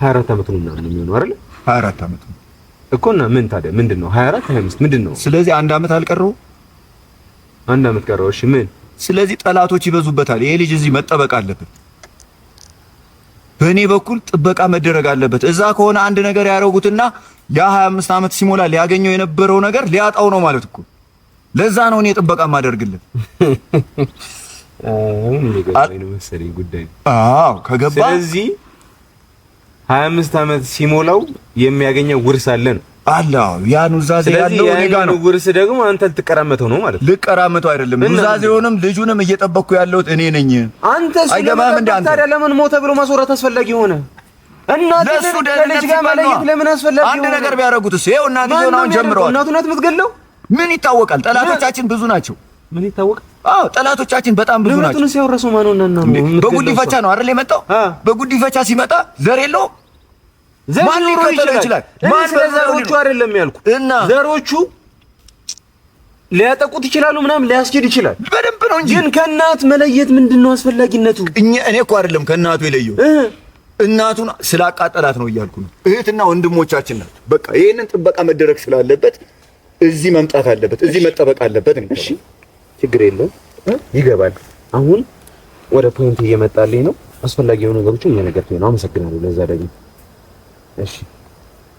24 አመቱ ነው ምናምን የሚሆነው አይደል? 24 አመቱ እኮና ምን ታዲያ ምንድነው 24 25 ምንድነው? ስለዚህ አንድ አመት አልቀረው? አንድ አመት ቀረው። እሺ ምን? ስለዚህ ጠላቶች ይበዙበታል። ይሄ ልጅ እዚህ መጠበቅ አለበት። በእኔ በኩል ጥበቃ መደረግ አለበት። እዛ ከሆነ አንድ ነገር ያደረጉትና ያ 25 አመት ሲሞላ ሊያገኘው የነበረው ነገር ሊያጣው ነው ማለት እኮ። ለዛ ነው እኔ ጥበቃ ማደርግልህ። አሁን ይገባኝ ነው መሰለኝ ጉዳይ። አዎ ከገባ ስለዚህ 25 ዓመት ሲሞላው የሚያገኘው ውርስ አለ ነው አለ። ያ ኑዛዜ ያለው እኔ ጋር ነው። ውርስ ደግሞ አንተ ልትቀራመተው ነው ማለት ነው። ልቀራመተው አይደለም፣ ኑዛዜውንም ልጁንም እየጠበቅኩ ያለሁት እኔ ነኝ። አንተ አይገባም እንዴ? አንተ ታዲያ ለምን ሞተ ብሎ ማስወራት አስፈላጊ ሆነ? እናት ለልጅ ጋር መለየት ለምን አስፈላጊ ሆነ? አንድ ነገር ቢያደርጉትስ? ይኸው እናትየውን አሁን ጀምረዋል። እናቱ ናት የምትገለው። ምን ይታወቃል? ጠላቶቻችን ብዙ ናቸው። ምን ይታወቃል? አዎ ጠላቶቻችን በጣም ብዙ ናቸው። ለምን ሲያወረሰው ማን ሆነና ነው? በጉዲፈቻ ነው አይደል የመጣው? በጉዲፈቻ ሲመጣ ዘር የለው ማን ሊከተለው ይችላል? ማን ዘሮቹ አይደለም ያልኩ እና ዘሮቹ ሊያጠቁት ይችላሉ፣ ምናምን ሊያስኬድ ይችላል። በደንብ ነው እንጂ ግን ከእናት መለየት ምንድነው አስፈላጊነቱ? እኔ እኮ አይደለም ከእናቱ የለየው እናቱን ስላቃጠላት ነው እያልኩ ነው። እህትና ወንድሞቻችን ናት። በቃ ይሄንን ጥበቃ መደረግ ስላለበት እዚህ መምጣት አለበት፣ እዚህ መጠበቅ አለበት። እሺ ችግር የለውም ይገባል። አሁን ወደ ፖይንት እየመጣልኝ ነው። አስፈላጊ የሆኑ ነገሮችን እየነገርኩኝ ነው። አመሰግናለሁ ለዛ ደግሞ። እሺ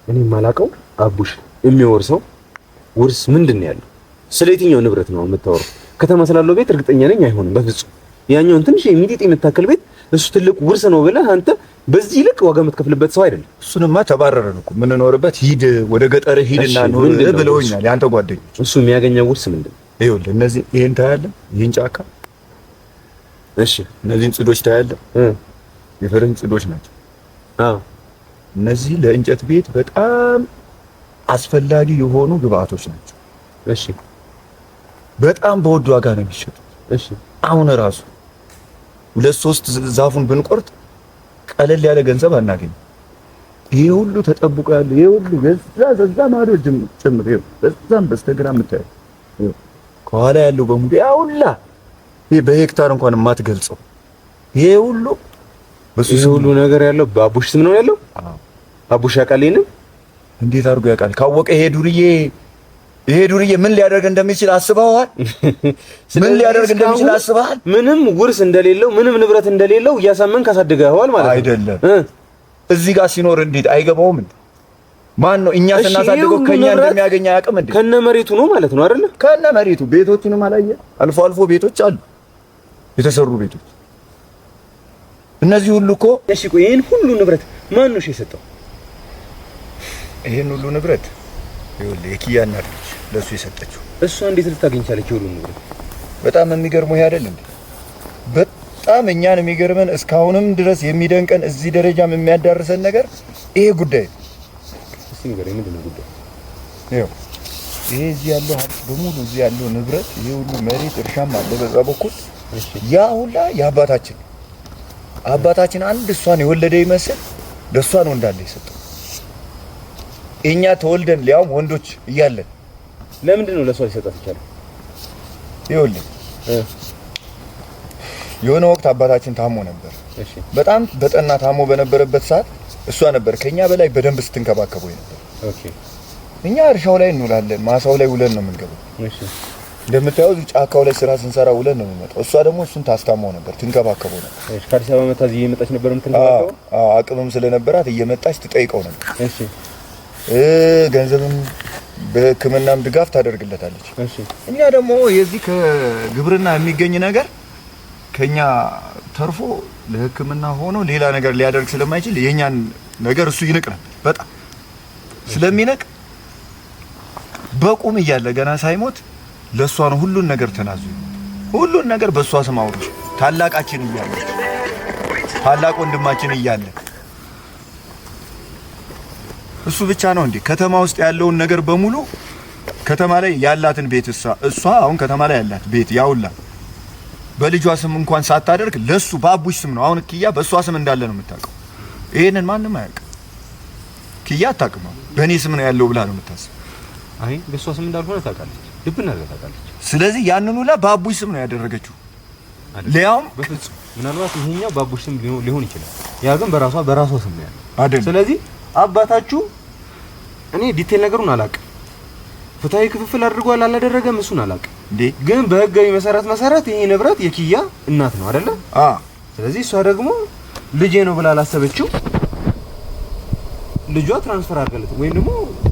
እኔ የማላውቀው አቡሽ የሚወርሰው ውርስ ምንድን ነው ያለው? ስለ የትኛው ንብረት ነው የምታወራው? ከተማ ስላለው ቤት እርግጠኛ ነኝ አይሆንም በፍጹም። ያኛውን ትንሽ የሚጢጥ የምታከል ቤት እሱ ትልቅ ውርስ ነው ብለህ አንተ በዚህ ልክ ዋጋ የምትከፍልበት ሰው አይደለም። እሱንማ ተባረረን እኮ የምንኖርበት ሂድ ወደ ገጠር ሂድና ኑር ብለውኛል ያንተ ጓደኞች። እሱ የሚያገኘው ውርስ ምንድን ነው? ይኸውልህ እነዚህ ይሄን ታያለህ፣ ይሄን ጫካ፣ እሺ እነዚህን ጽዶች ታያለህ። የፈረንጅ ጽዶች ናቸው። አዎ እነዚህ ለእንጨት ቤት በጣም አስፈላጊ የሆኑ ግብአቶች ናቸው። እሺ በጣም በውድ ዋጋ ነው የሚሸጡት። እሺ አሁን ራሱ 2-3 ዛፉን ብንቆርጥ ቀለል ያለ ገንዘብ አናገኝም። ይሄ ሁሉ ተጠብቆ ያለ ይሄ ሁሉ ገዛ ማዶ ጭምር ይሄ በዛም በስተግራ የምታየው ከኋላ ያለው በሙሉ ያውላ ይሄ በሄክታር እንኳን የማትገልጸው ይሄ ሁሉ በሱ ሁሉ ነገር ያለው በአቡሽ ስም ነው ያለው። አቡሽ ያውቃል። ይሄንን እንዴት አድርጎ ያውቃል? ካወቀ ይሄ ዱርዬ ምን ሊያደርግ እንደሚችል አስበዋል? ምን ሊያደርግ እንደሚችል አስበዋል? ምንም ውርስ እንደሌለው ምንም ንብረት እንደሌለው እያሳመንክ አሳድገዋል ማለት ነው አይደለም? እዚህ ጋር ሲኖር እንዴት አይገባውም እንዴ? ማን ነው እኛ ስናሳድገው ከኛ እንደሚያገኝ አያውቅም እንዴ? ከነ መሬቱ ነው ማለት ነው አይደለ? ከነ መሬቱ ቤቶቹንም አላየ? አልፎ አልፎ ቤቶች አሉ የተሰሩ ቤቶች። እነዚህ ሁሉ እኮ እሺ፣ ቆይ ይሄን ሁሉ ንብረት ማን ነው የሰጠው? ይሄን ሁሉ ንብረት ይኸውልህ የኪያ እናት ነች ለሱ የሰጠችው። እሷ እንዴት ልታገኝ ቻለች ሁሉ ንብረት? በጣም የሚገርመው ይሄ አይደል እንዴ? በጣም እኛን የሚገርመን እስካሁንም ድረስ የሚደንቀን እዚህ ደረጃም የሚያዳርሰን ነገር ይሄ ጉዳይ ነው። እስቲ ንገረኝ፣ ምንድን ነው ጉዳይ? ይኸው ይሄ እዚህ ያለው ሀብት በሙሉ እዚህ ያለው ንብረት ይሄ ሁሉ መሬት እርሻም አለ በዛ በኩል ያ ሁላ የአባታችን አንድ እሷን የወለደ ይመስል ለእሷ ነው እንዳለ የሰጠው። እኛ ተወልደን ሊያውም ወንዶች እያለን ለምንድን ነው ለሷ ሊሰጣት ይቻላል? ይኸውልህ የሆነ ወቅት አባታችን ታሞ ነበር። እሺ በጣም በጠና ታሞ በነበረበት ሰዓት እሷ ነበር ከኛ በላይ በደንብ ስትንከባከበው ነበር። ኦኬ እኛ እርሻው ላይ እንውላለን፣ ማሳው ላይ ውለን ነው የምንገባው። እሺ እንደምታየው ጫካው ላይ ስራ ስንሰራ ውለን ነው የምንመጣው። እሷ ደግሞ እሱን ታስታማው ነበር፣ ትንከባከበው ነበር። እሺ ከአዲስ አበባ መጣ እዚህ እየመጣች ነበር የምትንከባከበው? አዎ አቅምም ስለነበራት እየመጣች ትጠይቀው ነበር። እሺ ገንዘብም በሕክምናም ድጋፍ ታደርግለታለች። እሺ እኛ ደግሞ የዚህ ከግብርና የሚገኝ ነገር ከኛ ተርፎ ለሕክምና ሆኖ ሌላ ነገር ሊያደርግ ስለማይችል የኛን ነገር እሱ ይንቅ ነበር። በጣም ስለሚንቅ በቁም እያለ ገና ሳይሞት ለሷ ነው ሁሉን ነገር ተናዙ፣ ሁሉን ነገር በሷ ስም አውርቼ ታላቃችን እያለ ታላቅ ወንድማችን እያለ እሱ ብቻ ነው እንዴ ከተማ ውስጥ ያለውን ነገር በሙሉ ከተማ ላይ ያላትን ቤት እሷ አሁን ከተማ ላይ ያላት ቤት ያውላ በልጇ ስም እንኳን ሳታደርግ ለሱ በአቡሽ ስም ነው። አሁን ኪያ በሷ ስም እንዳለ ነው የምታውቀው። ይሄንን ማንም አያውቅም። ኪያ አታውቅም። በእኔ ስም ነው ያለው ብላ ነው የምታስበው። አይ በሷ ስም እንዳልሆነ ታውቃለች፣ ልብና ታውቃለች። ስለዚህ ያንን ሁላ በአቡሽ ስም ነው ያደረገችው። ሊያውም በፍጹም ምናልባት ይሄኛው በአቡሽ ስም ሊሆን ይችላል፣ ያ ግን በራሷ ስም ነው ያለው አይደል? ስለዚህ አባታችሁ እኔ ዲቴል ነገሩን አላውቅም፣ ፍትሃዊ ክፍፍል አድርጓል አላደረገም እሱን አላውቅም እንዴ። ግን በህጋዊ መሰረት ይሄ ንብረት የኪያ እናት ነው አይደለ? ስለዚህ እሷ ደግሞ ልጄ ነው ብላ አላሰበችው፣ ልጇ ትራንስፈር አድርጋለች ወይም ደግሞ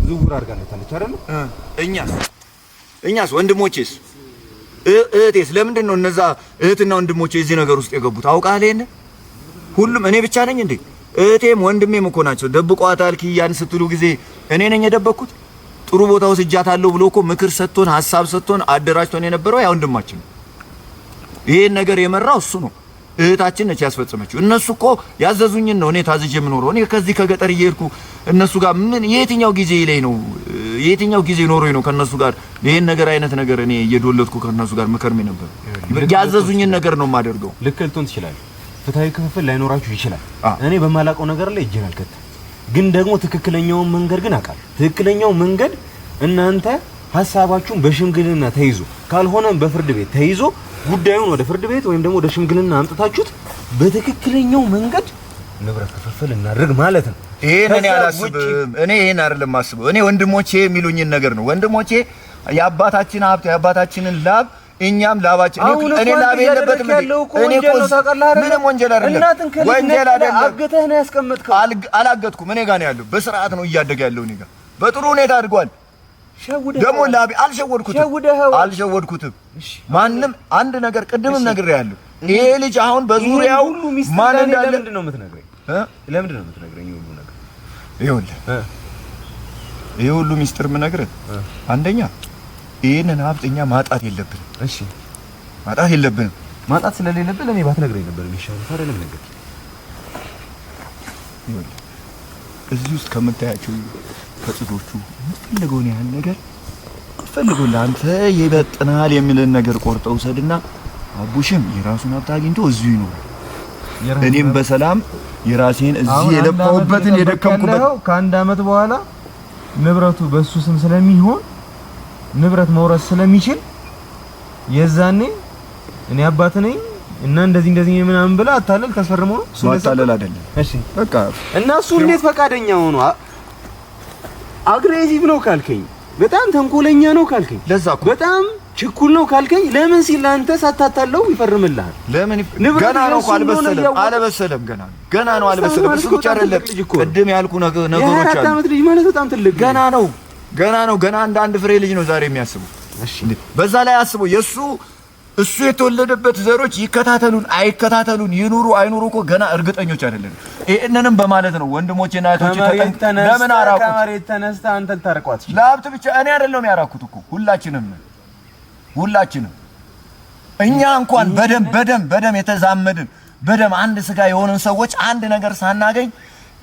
ዝውውር አድርጋለች አይደለ? እኛስ ወንድሞቼስ እህቴስ ለምንድን ነው እነዛ እህትና ወንድሞቼ እዚህ ነገር ውስጥ የገቡት? አውቃለህ ይሄን ሁሉም እኔ ብቻ ነኝ እንዴ? እህቴም ወንድሜም እኮ ናቸው። ደብቋታል ኪያን ስትሉ ጊዜ እኔ ነኝ የደበቅኩት? ጥሩ ቦታ ወስጃታለሁ ብሎ እኮ ምክር ሰጥቶን ሐሳብ ሰጥቶን አደራጅቶን የነበረው ያ ወንድማችን ነው። ይሄን ነገር የመራው እሱ ነው። እህታችን ነች ያስፈጸመችው። እነሱ እኮ ያዘዙኝን ነው እኔ ታዝዤ የምኖረው። እኔ ከዚህ ከገጠር እየሄድኩ እነሱ ጋር ምን የትኛው ጊዜ ላይ ነው የትኛው ጊዜ ኖሮኝ ነው ከነሱ ጋር ይሄን ነገር አይነት ነገር እኔ እየዶለትኩ ከነሱ ጋር መከርሜ ነበር። ያዘዙኝን ነገር ነው የማደርገው። ልክ ልትሆን ትችላለህ። ፍትሃዊ ክፍፍል ላይኖራችሁ ይችላል። እኔ በማላውቀው ነገር ላይ እጄን አልከተም። ግን ደግሞ ትክክለኛውን መንገድ ግን አውቃለሁ። ትክክለኛው መንገድ እናንተ ሐሳባችሁን በሽምግልና ተይዞ ካልሆነም በፍርድ ቤት ተይዞ ጉዳዩን ወደ ፍርድ ቤት ወይም ደግሞ ወደ ሽምግልና አምጥታችሁት በትክክለኛው መንገድ ንብረት ክፍፍል እናድርግ ማለት ነው። ይሄን እኔ አላስብም። እኔ ይሄን አይደለም ማስበው። እኔ ወንድሞቼ የሚሉኝን ነገር ነው። ወንድሞቼ የአባታችን ሀብት የአባታችንን ላብ እኛም ላባችን እኔ ላብ የለበትም። እኔ እኮ ምንም ወንጀል አይደለም። ወንጀል አይደለም። አገተህ ነው ያስቀመጥከው። አላገጥኩም። እኔ ጋር ነው ያለው። በስርዓት ነው እያደገ ያለው። እኔ ጋር በጥሩ ሁኔታ አድጓል። ደግሞ ላቢ አልሸወድኩትም። ማንም አንድ ነገር ቅድምም ነግሬያለሁ። ይሄ ልጅ አሁን በዙሪያው ማን እንዳለ ለምንድን ነው የምትነግረኝ? ለምንድን ነው የምትነግረኝ? ሁሉ ነገር ይኸውልህ፣ ይሄ ሁሉ ሚስጥር የምነግርህ አንደኛ ይሄንን ሀብት እኛ ማጣት የለብንም። እሺ፣ ማጣት የለብንም። ማጣት ስለሌለብን ለኔ ባትነግረኝ ነበር የሚሻለው። ታዲያ ለምን ነገር ይኸውልህ፣ እዚህ ውስጥ ከምታያቸው ከጽዶቹ የምትፈልገውን ያህል ነገር ፈልገው ለአንተ ይበጥናል የሚልን ነገር ቆርጠው ሰድና አቡሽም የራሱን ሀብት አግኝቶ እዚሁ ይኖራል። እኔም በሰላም የራሴን እዚህ የለፋሁበትን የደከምኩበት ከአንድ አመት በኋላ ንብረቱ በሱ ስም ስለሚሆን ንብረት መውረስ ስለሚችል የዛኔ እኔ አባት ነኝ እና እንደዚህ ምናምን ብላ አታለል ታስፈርመው ነው። እሱ አታለል አይደለም። እሺ በቃ እና እሱ እንዴት ፈቃደኛ ሆኖ አግሬሲቭ ነው ካልከኝ፣ በጣም ተንኮለኛ ነው ካልከኝ፣ ለዛ እኮ በጣም ችኩል ነው ካልከኝ፣ ለምን ሲል አንተ ሳታታለው ይፈርምልሃል? ለምን ገና ነው እኮ አልበሰለም። ገና ነው አልበሰለም። እሱ ብቻ አይደለም ቅድም ያልኩ ነገሮች አሉ። የአራት ዓመት ልጅ ማለት በጣም ትልቅ ገና ነው። ገና እንደ አንድ ፍሬ ልጅ ነው ዛሬ የሚያስበው። እሺ በዛ ላይ አስበው እሱ የተወለደበት ዘሮች ይከታተሉን አይከታተሉን ይኑሩ አይኑሩ እኮ ገና እርግጠኞች አይደለም። ይሄንንም በማለት ነው ወንድሞቼና እህቶቼ ለምን አራቁት? ከመሬት ተነስተ አንተ ልታረቋት ለሀብት ብቻ እኔ አይደለም ያራኩት እኮ ሁላችንም እኛ እንኳን በደም የተዛመድን በደም አንድ ስጋ የሆነን ሰዎች አንድ ነገር ሳናገኝ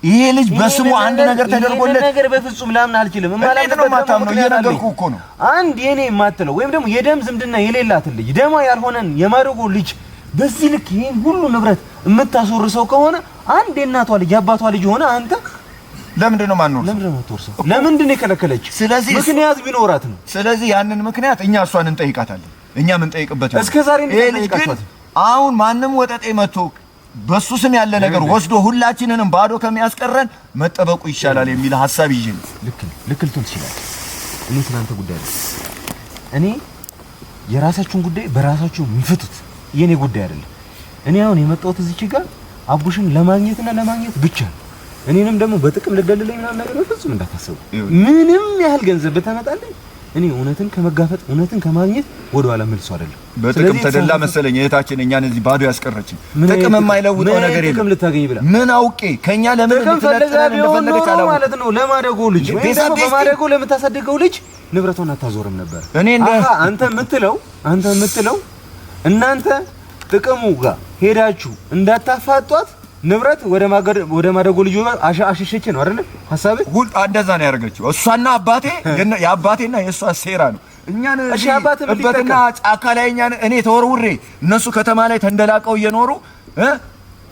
ይሄ ልጅ በስሙ አንድ ነገር ተደርጎለት ነገር በፍጹም ላምን አልችልም። ማለት ነው ማታምነው እየነገርኩ እኮ ነው። አንድ የኔ የማትለው ወይም ደግሞ የደም ዝምድና የሌላት ልጅ ደማ ያልሆነን የማደጎ ልጅ በዚህ ልክ ይሄን ሁሉ ንብረት የምታስወርሰው ከሆነ አንድ የእናቷ ልጅ የአባቷ ልጅ ሆነ አንተ ለምንድን ነው ማንወርሰው? ለምንድን ነው የምትወርሰው? ለምንድን ነው የከለከለችው? ስለዚህ ምክንያት ቢኖራት ነው። ስለዚህ ያንን ምክንያት እኛ እሷን እንጠይቃታለን። እኛ ምን ጠይቅበት ነው? እስከዛሬ እንጠይቃታለን። አሁን ማንም ወጠጤ መጥቶ በሱ ስም ያለ ነገር ወስዶ ሁላችንንም ባዶ ከሚያስቀረን መጠበቁ ይሻላል የሚል ሐሳብ ይዤ ነው። ልክ ልትሆን ትችላለህ። እኔ ስላንተ ጉዳይ ነው። እኔ የራሳችሁን ጉዳይ በራሳችሁ የሚፈቱት የኔ ጉዳይ አይደለም። እኔ አሁን የመጣሁት እዚች ጋር አቡሽን ለማግኘት ብቻ ነው። እኔንም ደግሞ በጥቅም ልደልልኝ ምናምን ነገር በፍጹም እንዳታስቡ። ምንም ያህል ገንዘብ በተመጣልኝ እኔ እውነትን ከመጋፈጥ እውነትን ከማግኘት ወደ ኋላ መልሶ አይደለም። በጥቅም ተደላ መሰለኝ እህታችን እኛን እዚህ ባዶ ያስቀረችን። ጥቅም የማይለውጠው ነገር የለም። ጥቅም ልታገኝ ብላ ምን አውቄ ከኛ ለምን እንደፈለገች አላውቅም ማለት ነው። ለማደጎ ልጅ ወይ ደግሞ በማደጎ ለምታሳድገው ልጅ ንብረቷን አታዞርም ነበር። እኔ አንተ የምትለው እናንተ ጥቅሙ ጋር ሄዳችሁ እንዳታፋጧት ንብረት ወደ ማደጎ ልጅ አሸሸች ነው አይደል ሐሳብ? ሁሉ እንደዛ ነው ያደረገችው። እሷና አባቴ የአባቴና የእሷ ሴራ ነው። እኛን እበትና ጫካ ላይ እኔ ተወርውሬ እነሱ ከተማ ላይ ተንደላቀው እየኖሩ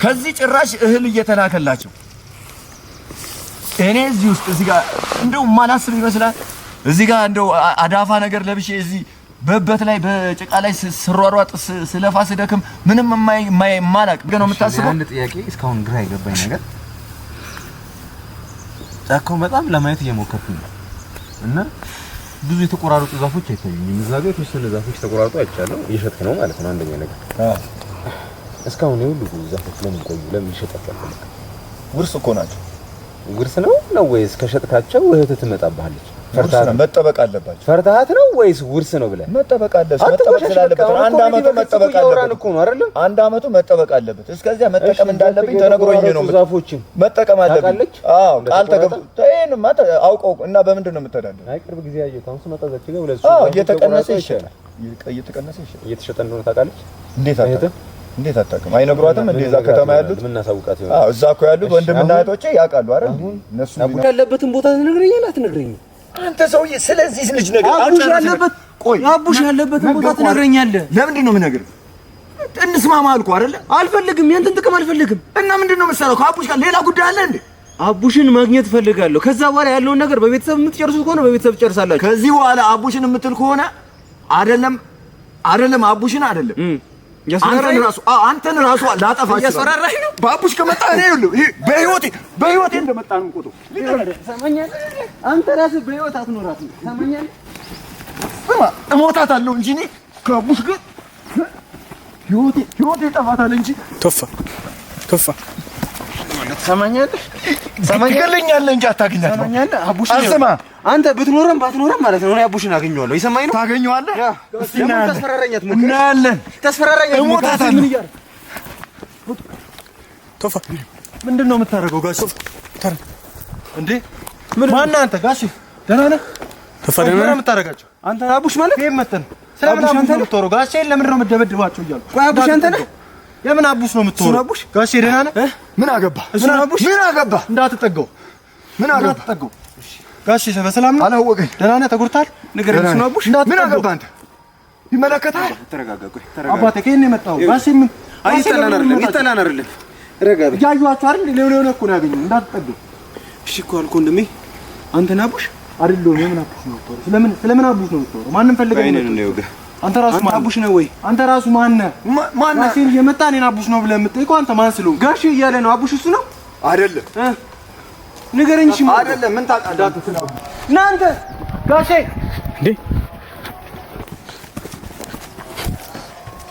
ከዚህ ጭራሽ እህል እየተላከላቸው እኔ እዚህ ጋር እንደው ማላስብ ይመስላል። እዚህ ጋር እንደው አዳፋ ነገር ለብሼ እዚህ በበት ላይ በጭቃ ላይ ስሯሯጥ ስለፋ ስደክም ምንም የማላቅ ግን ነው የምታስበው። አንድ ጥያቄ እስካሁን ግራ የገባኝ ነገር ጫካው በጣም ለማየት እየሞከርኩኝ ነው እና ብዙ የተቆራረጡ ዛፎች አይታዩኝም። እዛ ጋር የተወሰኑ ዛፎች ተቆራርጠው አይቻለሁ። እየሸጥክ ነው ማለት ነው አንደኛ ነገር። እስካሁን የሁሉ ዛፎች ለምን ቆዩ? ለምን ይሸጣሉ? ውርስ እኮ ናቸው። ውርስ ነው ወይስ ከሸጥካቸው እህት ትመጣብሃለች? መጠበቅ አለባቸው። ፈርተሃት ነው ወይስ ውርስ ነው ብለህ? መጠበቅ አለበት። መጠበቅ ስላለበት አንድ አመቱ መጠበቅ አለበት። አንድ አመቱ መጠበቅ አለበት። እስከዚያ መጠቀም እንዳለብኝ ተነግሮኝ ነው። ዛፎችን መጠቀም አለብኝ። አዎ ቃል ተገብቶ ተይን አውቀው እና በምንድን ነው የምትተዳደረው? አይ ቅርብ ጊዜ ያየሁት አሁን ስመጣዛች ነው ለሱ እየተቀነሰ ይሻላል። እየተቀነሰ ይሻላል። እየተሸጠ እንደሆነ ታውቃለች። እንዴት አታውቅም? አይነግሯትም? እንደዛ ከተማ ያሉት ምን እናሳውቃት ይሆናል። አዎ እዛ እኮ ያሉት ወንድምና እህቶቼ ያውቃሉ አይደል? እነሱ ያለበትን ቦታ ትነግረኛለህ አትነግረኝም? አንተ ሰውዬ ስለዚህ ልጅ ነገር አቡሽ ያለበትን ቦታ ትነግረኛለህ። ለምንድን ነው የምነግርህ? እንስማማ አልኩህ አይደለ? አልፈልግም፣ ያንተን ጥቅም አልፈልግም። እና ምንድን ነው የምትሰራው? ከአቡሽ ጋር ሌላ ጉዳይ አለ እንዴ? አቡሽን ማግኘት ፈልጋለሁ። ከዛ በኋላ ያለውን ነገር በቤተሰብ የምትጨርሱት ከሆነ በቤተሰብ ትጨርሳላችሁ። ከዚህ በኋላ አቡሽን የምትል ከሆነ አይደለም አቡሽን አይደለም አንተን ራሱ ላጠፋ እያስፈራራኝ ነው። በአቡሽ ከመጣ እኔ በህይወቴ እንደመጣ ነው የምቆጥረው። ሰማኛለህ? አንተ ራስህ በህይወት አትኖራትም። ሰማኛለህ? እሞታታለሁ እንጂ እኔ ከአቡሽ ጋር ህይወቴ ጠፋታል እንጂ ቶፋ ሰማኛለህ? ትገለኛለህ እንጂ አታገኛትም። ሰማኛለህ? አቡሽ አልሰማ አንተ ብትኖርም ባትኖርም ማለት ነው። እኔ አቡሽን አገኘዋለሁ። ይሰማኝ ነው። ታገኘዋለህ። እስቲ ተስፈራራኛት ሞክር። እናያለን። ተስፈራራኛት እሞታታለሁ። ቶፋ ምንድን ነው የምታደርገው? ጋሽ እንዴ ማነህ አንተ? ጋሽ ደህና ነህ? ቶፋ ደህና ነህ? የምታደርጋቸው አንተ አቡሽ ማለት ይሄ መተን ስለምን አቡሽ ነው የምትወረው? ጋሼ ለምን ነው የምትደበድባቸው እያልኩ። ቆይ አቡሽ አንተ ነህ? የምን አቡሽ ነው የምትወረው? አቡሽ ጋሼ ደህና ነህ? ምን አገባ? ምን አገባ? እንዳትጠጋው። ምን አገባ? ጋሼ በሰላም ነው? አላወቀኝ። ደህና ነህ? ተጎድተሃል? ንገረኝ። እሱ ነው አቡሽ? ምን አገባ አንተ? ይመለከታል። ተረጋጋ። ቆይ ተረጋጋ። አባቴ ከእኔ ነው የመጣው። ጋሼ ምን አይተናን አይደለም ረጋ በል። እያዩዋችሁ አይደል? ሌላ እኮ ነው ያገኘው። እንዳትጠጋው። እሺ እኮ አልኩህ ወንድሜ። አንተ ነህ አቡሽ? አይደለም። የምን አቡሽ ነው የምትወረው? ስለምን አቡሽ ነው የምትወረው? ማንም ፈልገህ ነው? አንተ ራሱ ማን አቡሽ ነው ወይ? አንተ ራሱ ማን ነህ? ማን ነህ? እሺ የመጣ እኔን አቡሽ ነው ብለህ የምትጠይቀው አንተ ማን ስለሆንክ? ጋሼ እያለ ነው። አቡሽ እሱ ነው አይደለም? ንገረኝ። እሺ አይደለም። ምን ታውቃለህ? እናንተ ጋሼ እንዴ